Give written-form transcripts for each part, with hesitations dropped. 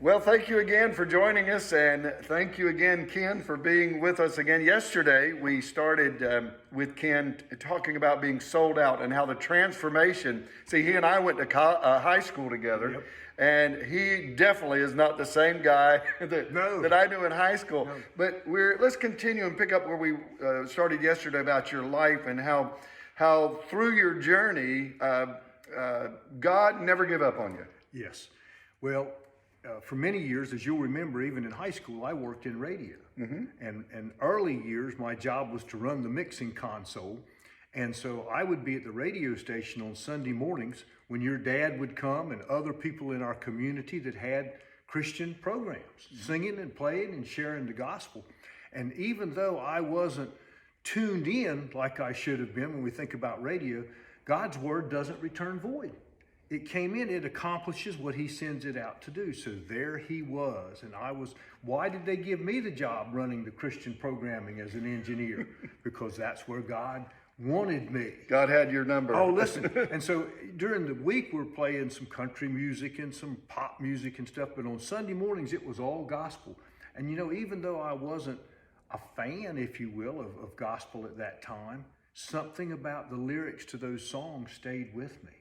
Well, thank you again for joining us, and thank you again, Ken, for being with us again. Yesterday, we started with Ken talking about being sold out and how the transformation. See, he and I went to high school together, Yep. and he definitely is not the same guy No. that I knew in high school. No. But let's continue and pick up where we started yesterday about your life and how through your journey, God never gave up on you. Yes. Well, for many years, as you'll remember, even in high school, I worked in radio. And early years, my job was to run the mixing console. And so I would be at the radio station on Sunday mornings when your dad would come and other people in our community that had Christian programs, singing and playing and sharing the gospel. And even though I wasn't tuned in like I should have been when we think about radio, God's word doesn't return void. It came in, it accomplishes what he sends it out to do. So there he was. And why did they give me the job running the Christian programming as an engineer? Because that's where God wanted me. God had your number. Oh, listen. And so during the week, we're playing some country music and some pop music and stuff. But on Sunday mornings, it was all gospel. And even though I wasn't a fan, if you will, of gospel at that time, something about the lyrics to those songs stayed with me.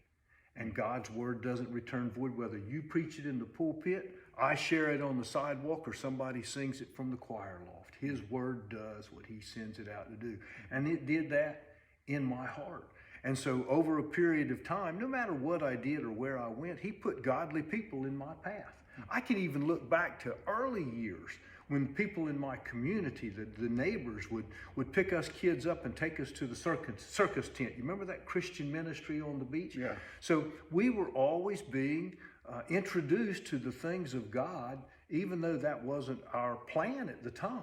And God's word doesn't return void, whether you preach it in the pulpit, I share it on the sidewalk, or somebody sings it from the choir loft. His word does what he sends it out to do. And it did that in my heart. And so over a period of time, no matter what I did or where I went, he put godly people in my path. I can even look back to early years when people in my community, the neighbors would pick us kids up and take us to the circus tent. You remember that Christian ministry on the beach? Yeah. So we were always being introduced to the things of God, even though that wasn't our plan at the time.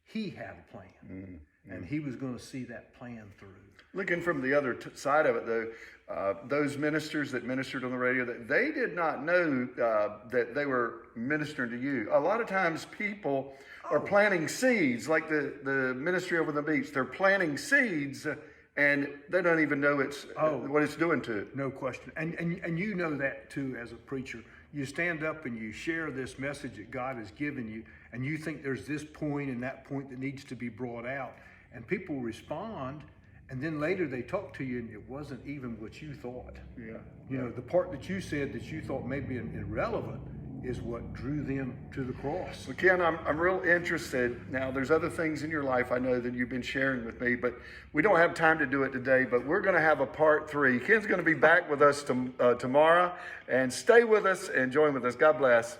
He had a plan, and he was going to see that plan through. Looking from the other side of it, though, those ministers that ministered on the radio, they did not know that they were ministering to you. A lot of times people are planting seeds, like the ministry over the beach. They're planting seeds, and they don't even know what it's doing to it. No question. And you know that, too, as a preacher. You stand up and you share this message that God has given you, and you think there's this point and that point that needs to be brought out. And people respond, and then later they talk to you, and it wasn't even what you thought. Yeah. The part that you said that you thought may be irrelevant is what drew them to the cross. Well, Ken, I'm real interested. Now, there's other things in your life I know that you've been sharing with me, but we don't have time to do it today, but we're going to have a part 3. Ken's going to be back with us tomorrow, and stay with us and join with us. God bless.